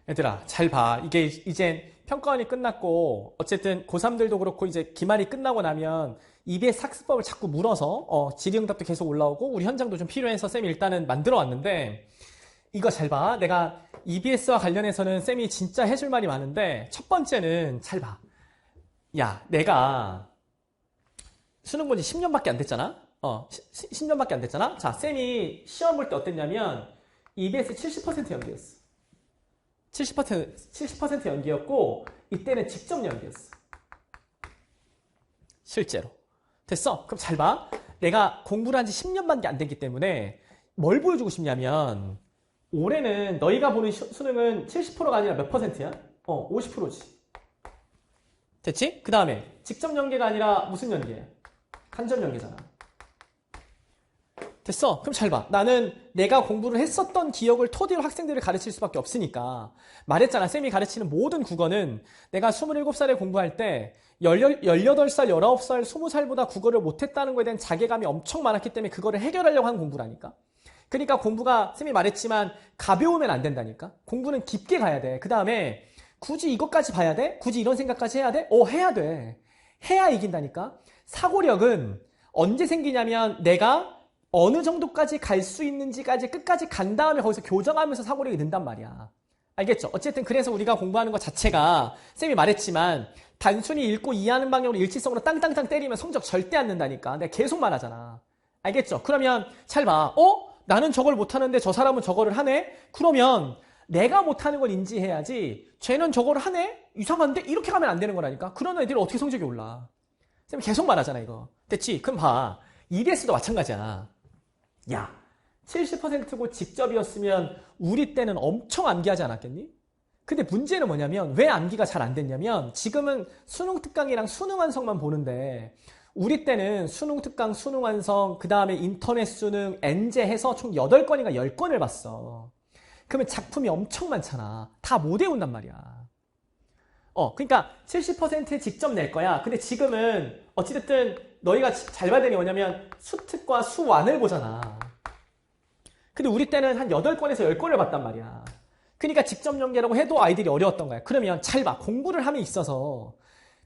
얘들아, 잘 봐. 이게 이제 평가원이 끝났고, 어쨌든 고3들도 그렇고, 이제 기말이 끝나고 나면 EBS 학습법을 자꾸 물어서, 질의응답도 계속 올라오고, 우리 현장도 좀 필요해서 쌤이 일단은 만들어 왔는데, 이거 잘 봐. 내가 EBS와 관련해서는 쌤이 진짜 해줄 말이 많은데, 첫 번째는 잘 봐. 야, 내가 수능 본지 10년밖에 안 됐잖아? 10년밖에 안 됐잖아? 자, 쌤이 시험 볼 때 어땠냐면, EBS 70% 연기였어. 70% 연기였고, 이때는 직접 연기였어. 실제로. 됐어? 그럼 잘 봐. 내가 공부를 한 지 10년밖에 안 됐기 때문에 뭘 보여주고 싶냐면, 올해는 너희가 보는 수능은 70%가 아니라 몇 %야? 50%지. 됐지? 그 다음에 직접 연계가 아니라 무슨 연계야? 간접 연계잖아. 됐어? 그럼 잘 봐. 나는 내가 공부를 했었던 기억을 토대로 학생들을 가르칠 수밖에 없으니까 말했잖아. 쌤이 가르치는 모든 국어는 내가 27살에 공부할 때 18살, 19살, 20살보다 국어를 못했다는 거에 대한 자괴감이 엄청 많았기 때문에 그거를 해결하려고 한 공부라니까. 그러니까 공부가 쌤이 말했지만 가벼우면 안 된다니까. 공부는 깊게 가야 돼. 그 다음에 굳이 이것까지 봐야 돼? 굳이 이런 생각까지 해야 돼? 해야 돼. 해야 이긴다니까. 사고력은 언제 생기냐면 내가 어느 정도까지 갈 수 있는지까지 끝까지 간 다음에 거기서 교정하면서 사고력이 는단 말이야. 알겠죠? 어쨌든 그래서 우리가 공부하는 것 자체가 쌤이 말했지만 단순히 읽고 이해하는 방향으로 일치성으로 땅땅땅 때리면 성적 절대 안 는다니까. 내가 계속 말하잖아. 알겠죠? 그러면 잘 봐. 나는 저걸 못하는데 저 사람은 저거를 하네? 그러면 내가 못하는 걸 인지해야지 쟤는 저걸 하네? 이상한데? 이렇게 가면 안 되는 거라니까. 그런 애들이 어떻게 성적이 올라. 쌤이 계속 말하잖아 이거. 됐지? 그럼 봐. EBS도 마찬가지야. 야, 70%고 직접이었으면 우리 때는 엄청 암기하지 않았겠니? 근데 문제는 뭐냐면 왜 암기가 잘 안 됐냐면 지금은 수능 특강이랑 수능 완성만 보는데 우리 때는 수능 특강, 수능 완성, 그 다음에 인터넷 수능, 엔제 해서 총 8건인가 10건을 봤어. 그러면 작품이 엄청 많잖아. 다 못 외운단 말이야. 그러니까 70% 직접 낼 거야. 근데 지금은 어찌됐든 너희가 잘 봐야 되는 게 뭐냐면 수특과 수완을 보잖아. 근데 우리 때는 한 8건에서 10건을 봤단 말이야. 그러니까 직접 연계라고 해도 아이들이 어려웠던 거야. 그러면 잘 봐. 공부를 함에 있어서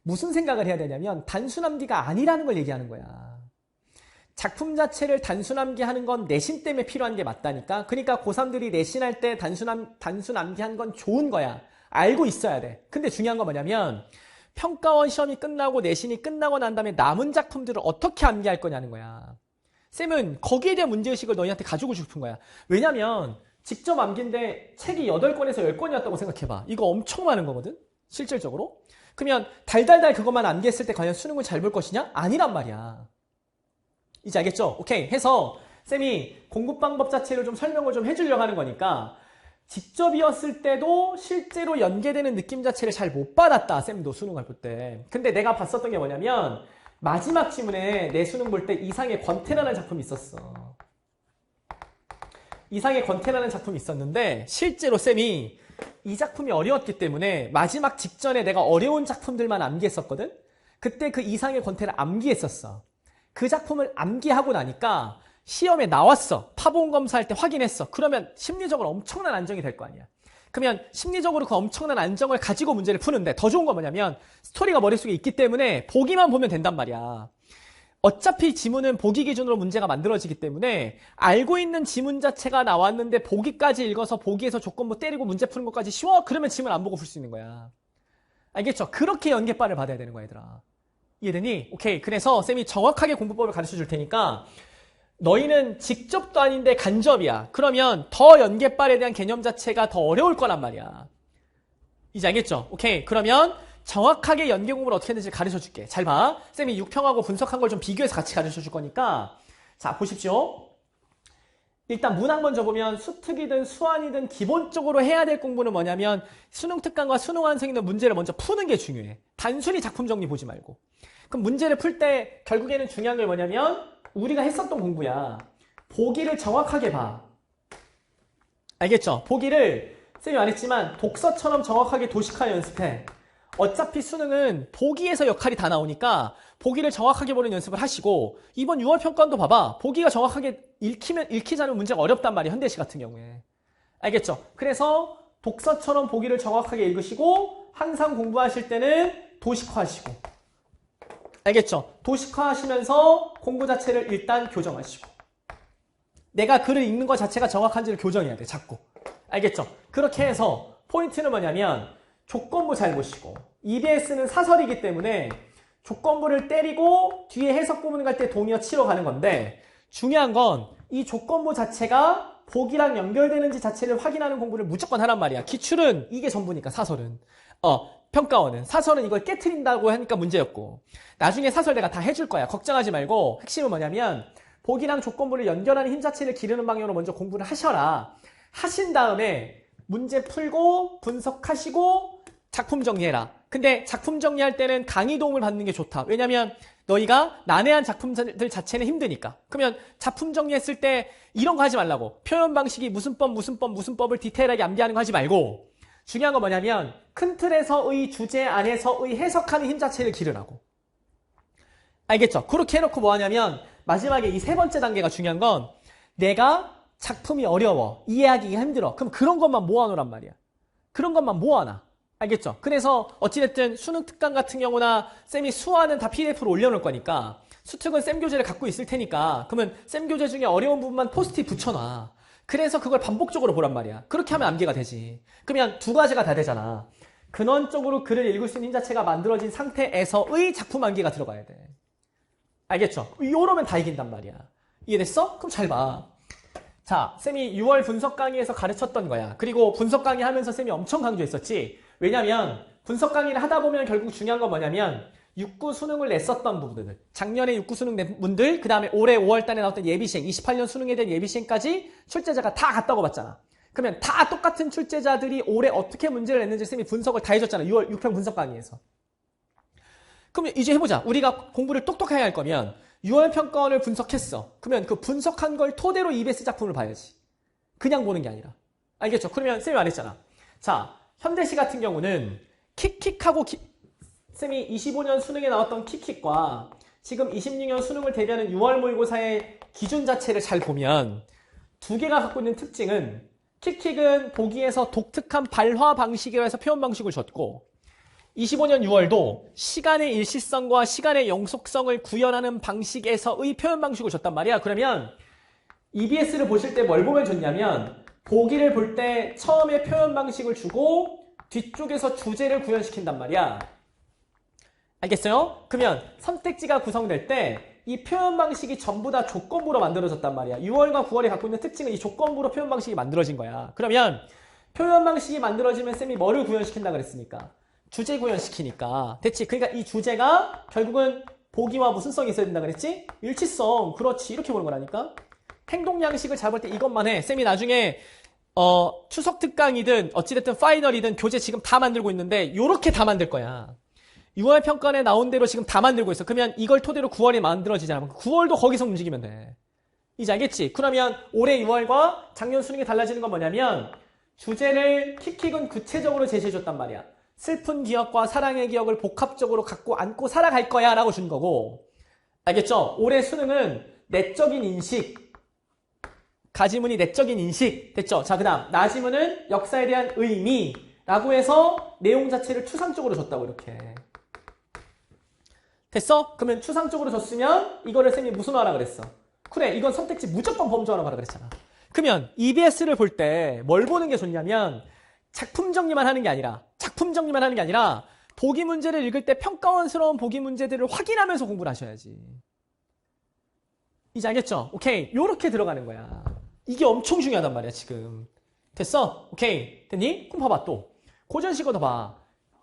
무슨 생각을 해야 되냐면 단순 암기가 아니라는 걸 얘기하는 거야. 작품 자체를 단순 암기하는 건 내신 때문에 필요한 게 맞다니까. 그러니까 고3들이 내신할 때 단순 암기한 건 좋은 거야. 알고 있어야 돼. 근데 중요한 건 뭐냐면 평가원 시험이 끝나고 내신이 끝나고 난 다음에 남은 작품들을 어떻게 암기할 거냐는 거야. 쌤은 거기에 대한 문제의식을 너희한테 가지고 싶은 거야. 왜냐면 직접 암기인데 책이 8건에서 10건이었다고 생각해봐. 이거 엄청 많은 거거든? 실질적으로. 그러면 달달달 그것만 암기했을 때 과연 수능을 잘 볼 것이냐? 아니란 말이야. 이제 알겠죠? 오케이. 해서 쌤이 공부 방법 자체를 좀 설명을 좀 해주려고 하는 거니까 직접이었을 때도 실제로 연계되는 느낌 자체를 잘 못 받았다. 쌤도 수능을 볼 때. 근데 내가 봤었던 게 뭐냐면 마지막 지문에 내 수능 볼 때 이상의 권태라는 작품이 있었어. 이상의 권태라는 작품이 있었는데 실제로 쌤이 이 작품이 어려웠기 때문에 마지막 직전에 내가 어려운 작품들만 암기했었거든? 그때 그 이상의 권태를 암기했었어. 그 작품을 암기하고 나니까 시험에 나왔어. 파본 검사할 때 확인했어. 그러면 심리적으로 엄청난 안정이 될 거 아니야. 그러면 심리적으로 그 엄청난 안정을 가지고 문제를 푸는데 더 좋은 건 뭐냐면 스토리가 머릿속에 있기 때문에 보기만 보면 된단 말이야. 어차피 지문은 보기 기준으로 문제가 만들어지기 때문에 알고 있는 지문 자체가 나왔는데 보기까지 읽어서 보기에서 조건부 때리고 문제 푸는 것까지 쉬워? 그러면 지문 안 보고 풀 수 있는 거야. 알겠죠? 그렇게 연계빨을 받아야 되는 거야, 얘들아. 이해되니? 오케이. 그래서 쌤이 정확하게 공부법을 가르쳐 줄 테니까 너희는 직접도 아닌데 간접이야. 그러면 더 연계빨에 대한 개념 자체가 더 어려울 거란 말이야. 이제 알겠죠? 오케이. 그러면 정확하게 연계 공부를 어떻게 하는지 가르쳐 줄게. 잘 봐. 쌤이 육평하고 분석한 걸 좀 비교해서 같이 가르쳐 줄 거니까. 자, 보십시오. 일단 문항 먼저 보면 수특이든 수완이든 기본적으로 해야 될 공부는 뭐냐면 수능 특강과 수능 완성에 있는 문제를 먼저 푸는 게 중요해. 단순히 작품 정리 보지 말고. 그럼 문제를 풀 때 결국에는 중요한 게 뭐냐면 우리가 했었던 공부야. 보기를 정확하게 봐. 알겠죠? 보기를 쌤이 말했지만 독서처럼 정확하게 도식화해 연습해. 어차피 수능은 보기에서 역할이 다 나오니까 보기를 정확하게 보는 연습을 하시고 이번 6월 평가원도 봐봐. 보기가 정확하게 읽히지 않으면 문제가 어렵단 말이야. 현대시 같은 경우에. 알겠죠? 그래서 독서처럼 보기를 정확하게 읽으시고 항상 공부하실 때는 도식화하시고 알겠죠? 도식화하시면서 공부 자체를 일단 교정하시고 내가 글을 읽는 것 자체가 정확한지를 교정해야 돼. 자꾸. 알겠죠? 그렇게 해서 포인트는 뭐냐면 조건부 잘 보시고 EBS는 사설이기 때문에 조건부를 때리고 뒤에 해석 부분 갈 때 동의어 치러 가는 건데 중요한 건 이 조건부 자체가 보기랑 연결되는지 자체를 확인하는 공부를 무조건 하란 말이야. 기출은 이게 전부니까 사설은. 평가원은. 사설은 이걸 깨트린다고 하니까 문제였고 나중에 사설 내가 다 해줄 거야. 걱정하지 말고 핵심은 뭐냐면 보기랑 조건부를 연결하는 힘 자체를 기르는 방향으로 먼저 공부를 하셔라. 하신 다음에 문제 풀고 분석하시고 작품 정리해라. 근데 작품 정리할 때는 강의 도움을 받는 게 좋다. 왜냐면 너희가 난해한 작품들 자체는 힘드니까. 그러면 작품 정리했을 때 이런 거 하지 말라고. 표현 방식이 무슨 법을 디테일하게 암기하는 거 하지 말고 중요한 건 뭐냐면 큰 틀에서의 주제 안에서의 해석하는 힘 자체를 기르라고. 알겠죠? 그렇게 해놓고 뭐 하냐면 마지막에 이 세 번째 단계가 중요한 건 내가 작품이 어려워. 이해하기가 힘들어. 그럼 그런 것만 모아놓으란 말이야. 그런 것만 모아놔. 알겠죠? 그래서 어찌됐든 수능 특강 같은 경우나 쌤이 수화는 다 PDF로 올려놓을 거니까 수특은 쌤 교재를 갖고 있을 테니까 그러면 쌤 교재 중에 어려운 부분만 포스트잇 붙여놔. 그래서 그걸 반복적으로 보란 말이야. 그렇게 하면 암기가 되지. 그러면 두 가지가 다 되잖아. 근원적으로 글을 읽을 수 있는 힘 자체가 만들어진 상태에서의 작품 암기가 들어가야 돼. 알겠죠? 이러면 다 이긴단 말이야. 이해됐어? 그럼 잘 봐. 자, 쌤이 6월 분석 강의에서 가르쳤던 거야. 그리고 분석 강의 하면서 쌤이 엄청 강조했었지. 왜냐면 분석 강의를 하다 보면 결국 중요한 건 뭐냐면 6구 수능을 냈었던 부분들, 작년에 6구 수능 낸 분들, 그 다음에 올해 5월달에 나왔던 예비시행, 28년 수능에 대한 예비시행까지 출제자가 다 갔다고 봤잖아. 그러면 다 똑같은 출제자들이 올해 어떻게 문제를 냈는지 쌤이 분석을 다 해줬잖아. 6월 6편 분석 강의에서. 그럼 이제 해보자. 우리가 공부를 똑똑하게 할 거면 6월 평가원을 분석했어. 그러면 그 분석한 걸 토대로 EBS 작품을 봐야지. 그냥 보는 게 아니라. 알겠죠? 그러면 쌤이 말했잖아. 자, 현대시 같은 경우는 킥킥하고 쌤이 25년 수능에 나왔던 킥킥과 지금 26년 수능을 대비하는 6월 모의고사의 기준 자체를 잘 보면 두 개가 갖고 있는 특징은 킥킥은 보기에서 독특한 발화 방식이라 해서 표현 방식을 줬고 25년 6월도 시간의 일시성과 시간의 영속성을 구현하는 방식에서의 표현 방식을 줬단 말이야. 그러면 EBS를 보실 때 뭘 보면 좋냐면 보기를 볼 때 처음에 표현 방식을 주고 뒤쪽에서 주제를 구현시킨단 말이야. 알겠어요? 그러면 선택지가 구성될 때 이 표현 방식이 전부 다 조건부로 만들어졌단 말이야. 6월과 9월이 갖고 있는 특징은 이 조건부로 표현 방식이 만들어진 거야. 그러면 표현 방식이 만들어지면 쌤이 뭐를 구현시킨다 그랬습니까? 주제 구현시키니까. 됐지? 그러니까 이 주제가 결국은 보기와 무슨 성이 있어야 된다 그랬지? 일치성. 그렇지. 이렇게 보는 거라니까. 행동 양식을 잡을 때 이것만 해. 쌤이 나중에 추석 특강이든 어찌됐든 파이널이든 교재 지금 다 만들고 있는데 요렇게 다 만들 거야. 6월 평가에 나온 대로 지금 다 만들고 있어. 그러면 이걸 토대로 9월이 만들어지잖아. 9월도 거기서 움직이면 돼. 이제 알겠지? 그러면 올해 6월과 작년 수능이 달라지는 건 뭐냐면 주제를 킥킥은 구체적으로 제시해줬단 말이야. 슬픈 기억과 사랑의 기억을 복합적으로 갖고 안고 살아갈 거야 라고 준 거고. 알겠죠? 올해 수능은 내적인 인식, 가지문이 내적인 인식 됐죠? 자, 그 다음 나지문은 역사에 대한 의미라고 해서 내용 자체를 추상적으로 줬다고 이렇게. 됐어? 그러면 추상적으로 줬으면 이거를 쌤이 무슨 화라 그랬어? 그래, 이건 선택지 무조건 범주화라고 하라 그랬잖아. 그러면 EBS를 볼 때 뭘 보는 게 좋냐면 작품 정리만 하는 게 아니라 보기 문제를 읽을 때 평가원스러운 보기 문제들을 확인하면서 공부를 하셔야지. 이제 알겠죠? 오케이, 요렇게 들어가는 거야. 이게 엄청 중요하단 말이야 지금. 됐어? 오케이, 됐니? 그럼 봐봐 또 고전식어 더 봐.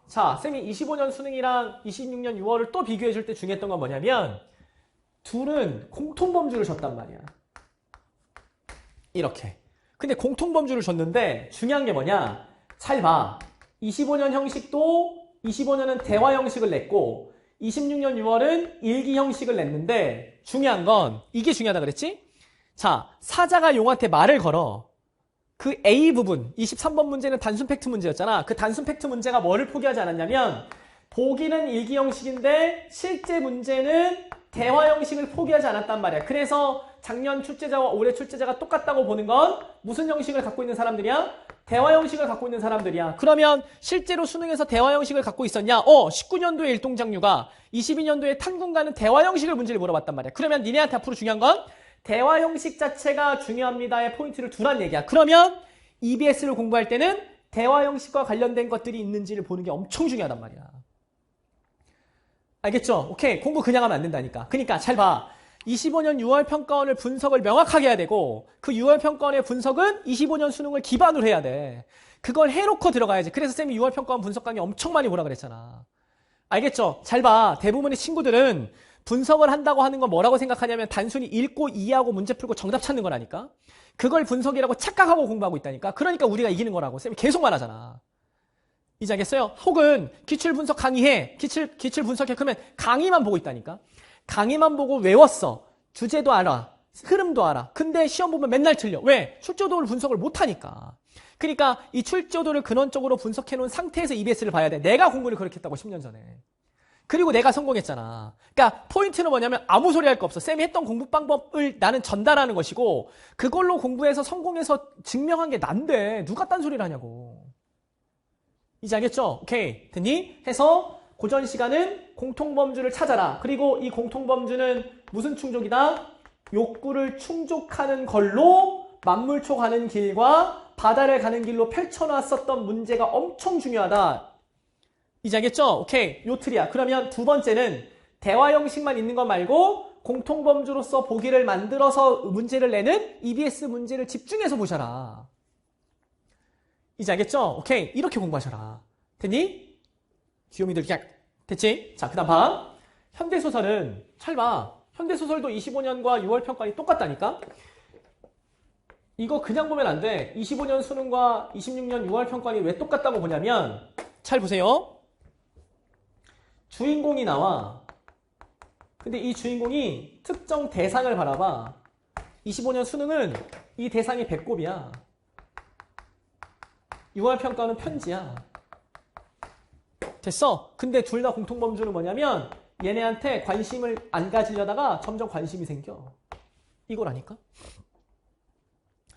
자, 쌤이 25년 수능이랑 26년 6월을 또 비교해줄 때 중요했던 건 뭐냐면 둘은 공통범주를 줬단 말이야. 이렇게. 근데 공통범주를 줬는데 중요한 게 뭐냐? 잘 봐. 25년 형식도 25년은 대화 형식을 냈고 26년 6월은 일기 형식을 냈는데 중요한 건 이게 중요하다 그랬지? 자, 사자가 용한테 말을 걸어. 그 A 부분, 23번 문제는 단순 팩트 문제였잖아. 그 단순 팩트 문제가 뭐를 포기하지 않았냐면 보기는 일기 형식인데 실제 문제는 대화 형식을 포기하지 않았단 말이야. 그래서 작년 출제자와 올해 출제자가 똑같다고 보는 건 무슨 형식을 갖고 있는 사람들이야? 대화 형식을 갖고 있는 사람들이야. 그러면 실제로 수능에서 대화 형식을 갖고 있었냐? 19년도에 일동장류가 22년도에 탄군가는 대화 형식을 문제를 물어봤단 말이야. 그러면 니네한테 앞으로 중요한 건 대화 형식 자체가 중요합니다의 포인트를 두란 얘기야. 그러면 EBS를 공부할 때는 대화 형식과 관련된 것들이 있는지를 보는 게 엄청 중요하단 말이야. 알겠죠? 오케이. 공부 그냥 하면 안 된다니까. 그러니까 잘 봐. 25년 6월 평가원을 분석을 명확하게 해야 되고 그 6월 평가원의 분석은 25년 수능을 기반으로 해야 돼. 그걸 해놓고 들어가야지. 그래서 쌤이 6월 평가원 분석 강의 엄청 많이 보라 그랬잖아. 알겠죠? 잘 봐. 대부분의 친구들은 분석을 한다고 하는 건 뭐라고 생각하냐면 단순히 읽고 이해하고 문제 풀고 정답 찾는 거라니까. 그걸 분석이라고 착각하고 공부하고 있다니까. 그러니까 우리가 이기는 거라고 쌤이 계속 말하잖아. 이제 알겠어요? 혹은 기출 분석 강의해. 기출 분석해. 그러면 강의만 보고 있다니까. 강의만 보고 외웠어. 주제도 알아. 흐름도 알아. 근데 시험 보면 맨날 틀려. 왜? 출제도를 분석을 못하니까. 그러니까 이 출제도를 근원적으로 분석해놓은 상태에서 EBS를 봐야 돼. 내가 공부를 그렇게 했다고 10년 전에. 그리고 내가 성공했잖아. 그러니까 포인트는 뭐냐면 아무 소리 할 거 없어. 쌤이 했던 공부 방법을 나는 전달하는 것이고 그걸로 공부해서 성공해서 증명한 게 난데 누가 딴소리를 하냐고. 이제 알겠죠? 오케이. 됐니? 해서 고전 시간은 공통범주를 찾아라. 그리고 이 공통범주는 무슨 충족이다? 욕구를 충족하는 걸로 만물초 가는 길과 바다를 가는 길로 펼쳐놨었던 문제가 엄청 중요하다. 이제 알겠죠? 오케이. 요 틀이야. 그러면 두 번째는 대화 형식만 있는 것 말고 공통범주로서 보기를 만들어서 문제를 내는 EBS 문제를 집중해서 보셔라. 이제 알겠죠? 오케이. 이렇게 공부하셔라. 됐니? 귀요미들 그냥 됐지? 자, 그 다음 봐. 현대소설은 잘 봐. 현대소설도 25년과 6월 평가원이 똑같다니까? 이거 그냥 보면 안 돼. 25년 수능과 26년 6월 평가원이 왜 똑같다고 보냐면 잘 보세요. 주인공이 나와. 근데 이 주인공이 특정 대상을 바라봐. 25년 수능은 이 대상이 배꼽이야. 6월 평가원은 편지야. 됐어? 근데 둘 다 공통범주는 뭐냐면 얘네한테 관심을 안 가지려다가 점점 관심이 생겨. 이거라니까?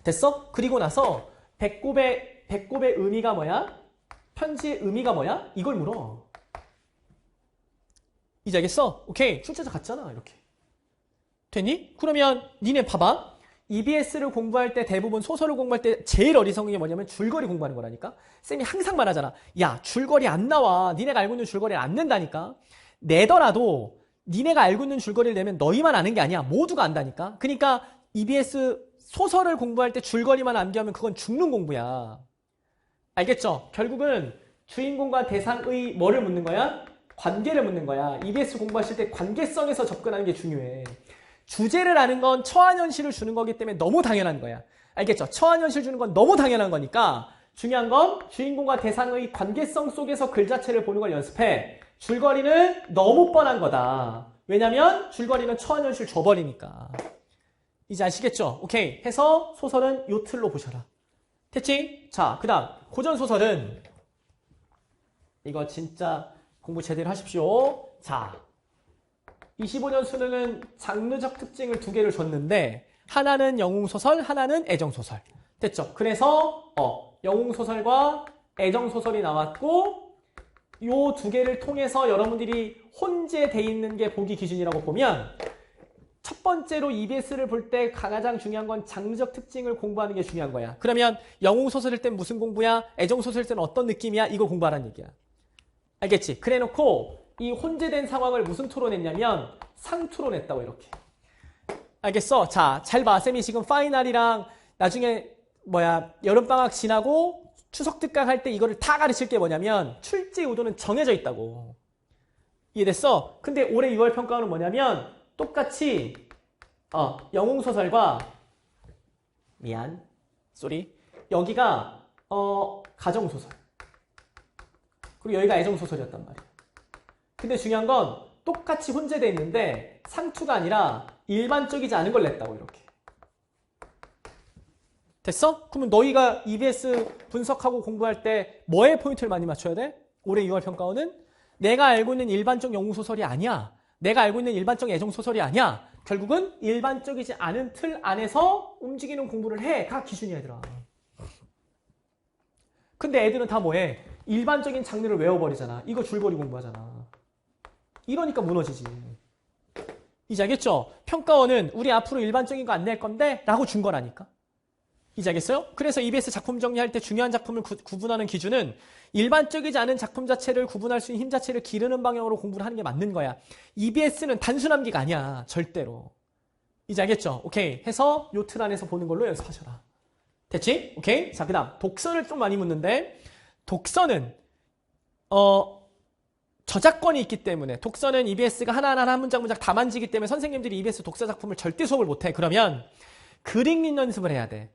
됐어? 그리고 나서 배꼽의 의미가 뭐야? 편지의 의미가 뭐야? 이걸 물어. 이제 알겠어? 오케이. 출제자 같잖아. 이렇게. 됐니? 그러면 니네 봐봐. EBS를 공부할 때 대부분 소설을 공부할 때 제일 어리석은 게 뭐냐면 줄거리 공부하는 거라니까. 쌤이 항상 말하잖아. 야, 줄거리 안 나와. 니네가 알고 있는 줄거리를 안 낸다니까. 내더라도 니네가 알고 있는 줄거리를 내면 너희만 아는 게 아니야. 모두가 안다니까. 그러니까 EBS 소설을 공부할 때 줄거리만 암기하면 그건 죽는 공부야. 알겠죠? 결국은 주인공과 대상의 뭐를 묻는 거야? 관계를 묻는 거야. EBS 공부하실 때 관계성에서 접근하는 게 중요해. 주제를 아는 건 처한현실을 주는 거기 때문에 너무 당연한 거야. 알겠죠? 처한현실 주는 건 너무 당연한 거니까 중요한 건 주인공과 대상의 관계성 속에서 글 자체를 보는 걸 연습해. 줄거리는 너무 뻔한 거다. 왜냐면 줄거리는 처한현실 줘버리니까. 이제 아시겠죠? 오케이. 해서 소설은 요 틀로 보셔라. 됐지? 자, 그 다음 고전소설은 이거 진짜 공부 제대로 하십시오. 자, 25년 수능은 장르적 특징을 두 개를 줬는데 하나는 영웅소설, 하나는 애정소설. 됐죠? 그래서 영웅소설과 애정소설이 나왔고 요 두 개를 통해서 여러분들이 혼재돼 있는 게 보기 기준이라고 보면 첫 번째로 EBS를 볼 때 가장 중요한 건 장르적 특징을 공부하는 게 중요한 거야. 그러면 영웅소설일 땐 무슨 공부야? 애정소설일 땐 어떤 느낌이야? 이거 공부하라는 얘기야. 알겠지? 그래놓고 이 혼재된 상황을 무슨 토로 냈냐면 상투로 냈다고 이렇게. 알겠어? 자, 잘 봐. 쌤이 지금 파이널이랑 나중에 여름방학 지나고 추석 특강 할 때 이거를 다 가르칠 게 뭐냐면 출제 의도는 정해져 있다고. 이해됐어? 근데 올해 6월 평가원은 뭐냐면 똑같이 영웅소설과 여기가 가정소설 그리고 여기가 애정소설이었단 말이야. 근데 중요한 건 똑같이 혼재되어 있는데 상투가 아니라 일반적이지 않은 걸 냈다고 이렇게. 됐어? 그러면 너희가 EBS 분석하고 공부할 때 뭐에 포인트를 많이 맞춰야 돼? 올해 6월 평가원은 내가 알고 있는 일반적 영웅소설이 아니야. 내가 알고 있는 일반적 애정소설이 아니야. 결국은 일반적이지 않은 틀 안에서 움직이는 공부를 해. 가 기준이야, 얘들아. 근데 애들은 다 뭐해? 일반적인 장르를 외워버리잖아. 이거 줄거리 공부하잖아. 이러니까 무너지지. 이제 알겠죠? 평가원은 우리 앞으로 일반적인 거 안 낼 건데 라고 준 거라니까. 이제 알겠어요? 그래서 EBS 작품 정리할 때 중요한 작품을 구분하는 기준은 일반적이지 않은 작품 자체를 구분할 수 있는 힘 자체를 기르는 방향으로 공부를 하는 게 맞는 거야. EBS는 단순 암기가 아니야. 절대로. 이제 알겠죠? 오케이. 해서 요 틀 안에서 보는 걸로 연습하셔라. 됐지? 오케이? 자, 그 다음 독서를 좀 많이 묻는데 독서는 저작권이 있기 때문에 독서는 EBS가 하나하나 한 문장 문장 다 만지기 때문에 선생님들이 EBS 독서 작품을 절대 수업을 못해. 그러면 글 읽는 연습을 해야 돼.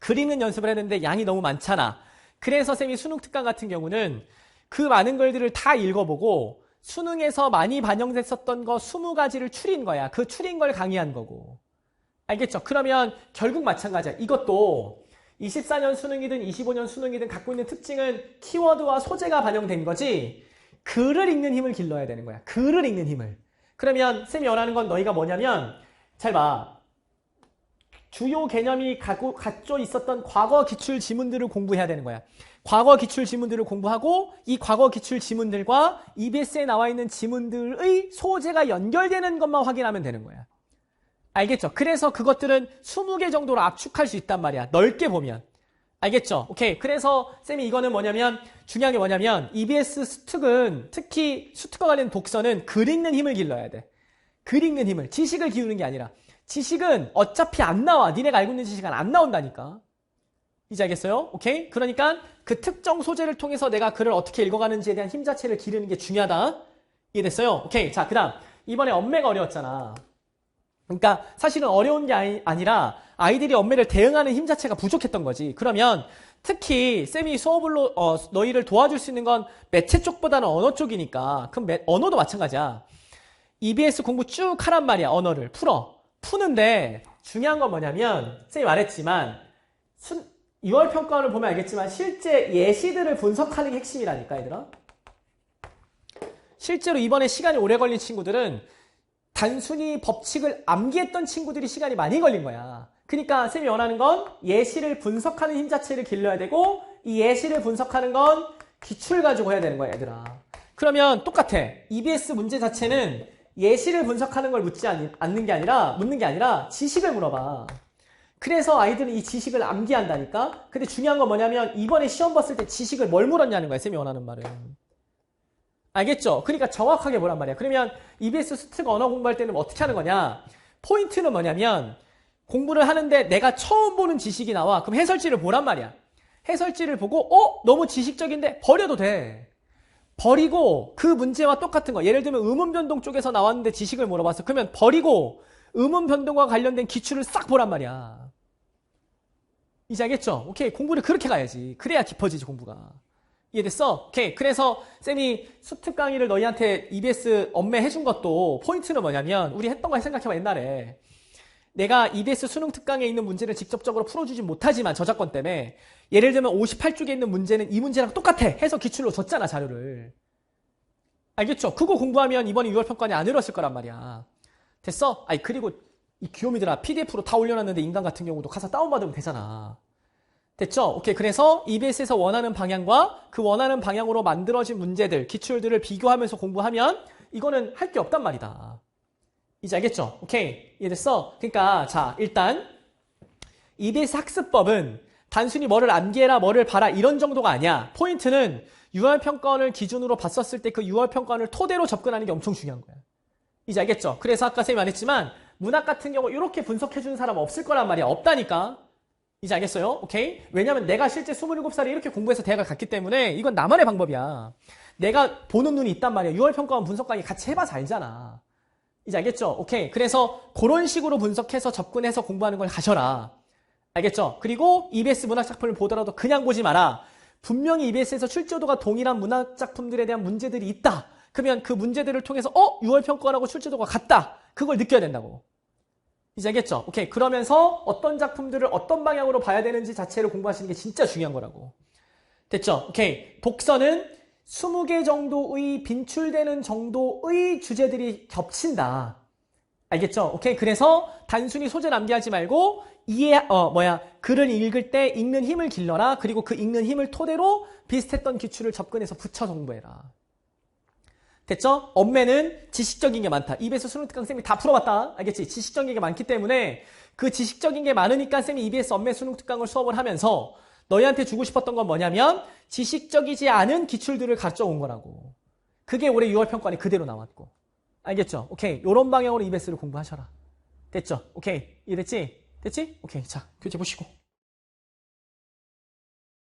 글 읽는 연습을 했는데 양이 너무 많잖아. 그래서 쌤이 수능 특강 같은 경우는 그 많은 글들을 다 읽어보고 수능에서 많이 반영됐었던 거 20가지를 추린 거야. 그 추린 걸 강의한 거고. 알겠죠? 그러면 결국 마찬가지야. 이것도 24년 수능이든 25년 수능이든 갖고 있는 특징은 키워드와 소재가 반영된 거지 글을 읽는 힘을 길러야 되는 거야. 글을 읽는 힘을. 그러면 쌤이 원하는 건 너희가 뭐냐면 잘 봐. 주요 개념이 갖춰 있었던 과거 기출 지문들을 공부해야 되는 거야. 과거 기출 지문들을 공부하고 이 과거 기출 지문들과 EBS에 나와 있는 지문들의 소재가 연결되는 것만 확인하면 되는 거야. 알겠죠? 그래서 그것들은 20개 정도로 압축할 수 있단 말이야. 넓게 보면. 알겠죠? 오케이. 그래서 쌤이 이거는 뭐냐면 중요한 게 뭐냐면 EBS 수특은 특히 수특과 관련 독서는 글 읽는 힘을 길러야 돼. 글 읽는 힘을. 지식을 기우는 게 아니라. 지식은 어차피 안 나와. 니네가 알고 있는 지식은 안 나온다니까. 이제 알겠어요? 오케이? 그러니까 그 특정 소재를 통해서 내가 글을 어떻게 읽어가는지에 대한 힘 자체를 기르는 게 중요하다. 이해됐어요? 오케이. 자, 그 다음. 이번에 엄매가 어려웠잖아. 그러니까 사실은 어려운 게 아니라 아이들이 엄매를 대응하는 힘 자체가 부족했던 거지. 그러면 특히 쌤이 수업으로 너희를 도와줄 수 있는 건 매체 쪽보다는 언어 쪽이니까 그럼 언어도 마찬가지야. EBS 공부 쭉 하란 말이야. 언어를 풀어. 푸는데 중요한 건 뭐냐면 쌤이 말했지만 2월 평가원을 보면 알겠지만 실제 예시들을 분석하는 게 핵심이라니까 얘들아. 실제로 이번에 시간이 오래 걸린 친구들은 단순히 법칙을 암기했던 친구들이 시간이 많이 걸린 거야. 그러니까 쌤이 원하는 건 예시를 분석하는 힘 자체를 길러야 되고 이 예시를 분석하는 건 기출 가지고 해야 되는 거야 얘들아. 그러면 똑같아. EBS 문제 자체는 예시를 분석하는 걸 묻는 게 아니라 지식을 물어봐. 그래서 아이들은 이 지식을 암기한다니까. 근데 중요한 건 뭐냐면 이번에 시험 봤을 때 지식을 뭘 물었냐는 거야. 쌤이 원하는 말은. 알겠죠? 그러니까 정확하게 뭐란 말이야. 그러면 EBS 수특 언어 공부할 때는 어떻게 하는 거냐? 포인트는 뭐냐면 공부를 하는데 내가 처음 보는 지식이 나와. 그럼 해설지를 보란 말이야. 해설지를 보고 너무 지식적인데 버려도 돼. 버리고 그 문제와 똑같은 거. 예를 들면 음운 변동 쪽에서 나왔는데 지식을 물어봤어. 그러면 버리고 음운 변동과 관련된 기출을 싹 보란 말이야. 이제 알겠죠? 오케이. 공부를 그렇게 가야지. 그래야 깊어지지 공부가. 이해됐어? 오케이. 그래서 쌤이 수특 강의를 너희한테 EBS 엄매 해준 것도 포인트는 뭐냐면 우리 했던 거 생각해봐 옛날에. 내가 EBS 수능 특강에 있는 문제를 직접적으로 풀어주진 못하지만 저작권 때문에 예를 들면 58쪽에 있는 문제는 이 문제랑 똑같아 해서 기출로 줬잖아 자료를. 알겠죠? 그거 공부하면 이번에 6월 평가원이 안 어려웠을 거란 말이야. 됐어? 아니 그리고 이 귀요미들아 PDF로 다 올려놨는데 인강 같은 경우도 가서 다운받으면 되잖아. 됐죠? 오케이. 그래서 EBS에서 원하는 방향과 그 원하는 방향으로 만들어진 문제들, 기출들을 비교하면서 공부하면 이거는 할 게 없단 말이다. 이제 알겠죠? 오케이. 이해됐어? 그러니까 자 일단 EBS 학습법은 단순히 뭐를 암기해라 뭐를 봐라 이런 정도가 아니야. 포인트는 6월 평가원을 기준으로 봤었을 때 그 6월 평가원을 토대로 접근하는 게 엄청 중요한 거야. 이제 알겠죠? 그래서 아까 쌤이 말했지만 문학 같은 경우 이렇게 분석해주는 사람 없을 거란 말이야. 없다니까. 이제 알겠어요? 오케이? 왜냐면 내가 실제 27살에 이렇게 공부해서 대학을 갔기 때문에 이건 나만의 방법이야. 내가 보는 눈이 있단 말이야. 6월 평가원 분석 강의 같이 해봐서 알잖아. 이제 알겠죠? 오케이. 그래서 그런 식으로 분석해서 접근해서 공부하는 걸 가셔라. 알겠죠? 그리고 EBS 문학 작품을 보더라도 그냥 보지 마라. 분명히 EBS에서 출제도가 동일한 문학 작품들에 대한 문제들이 있다. 그러면 그 문제들을 통해서 6월 평가원하고 출제도가 같다. 그걸 느껴야 된다고. 이제 알겠죠? 오케이. 그러면서 어떤 작품들을 어떤 방향으로 봐야 되는지 자체를 공부하시는 게 진짜 중요한 거라고. 됐죠? 오케이. 독서는 20개 정도의 빈출되는 정도의 주제들이 겹친다. 알겠죠? 오케이. 그래서 단순히 소재 남기하지 말고 글을 읽을 때 읽는 힘을 길러라. 그리고 그 읽는 힘을 토대로 비슷했던 기출을 접근해서 붙여 정보해라. 됐죠? 엄매는 지식적인 게 많다. EBS 수능 특강 쌤이 다 풀어봤다. 알겠지? 지식적인 게 많기 때문에 그 지식적인 게 많으니까 쌤이 EBS 엄매 수능 특강을 수업을 하면서 너희한테 주고 싶었던 건 뭐냐면 지식적이지 않은 기출들을 가르쳐 온 거라고. 그게 올해 6월 평가안에 그대로 나왔고. 알겠죠? 오케이. 요런 방향으로 EBS를 공부하셔라. 됐죠? 오케이. 이해됐지? 됐지? 오케이. 자, 교재 보시고.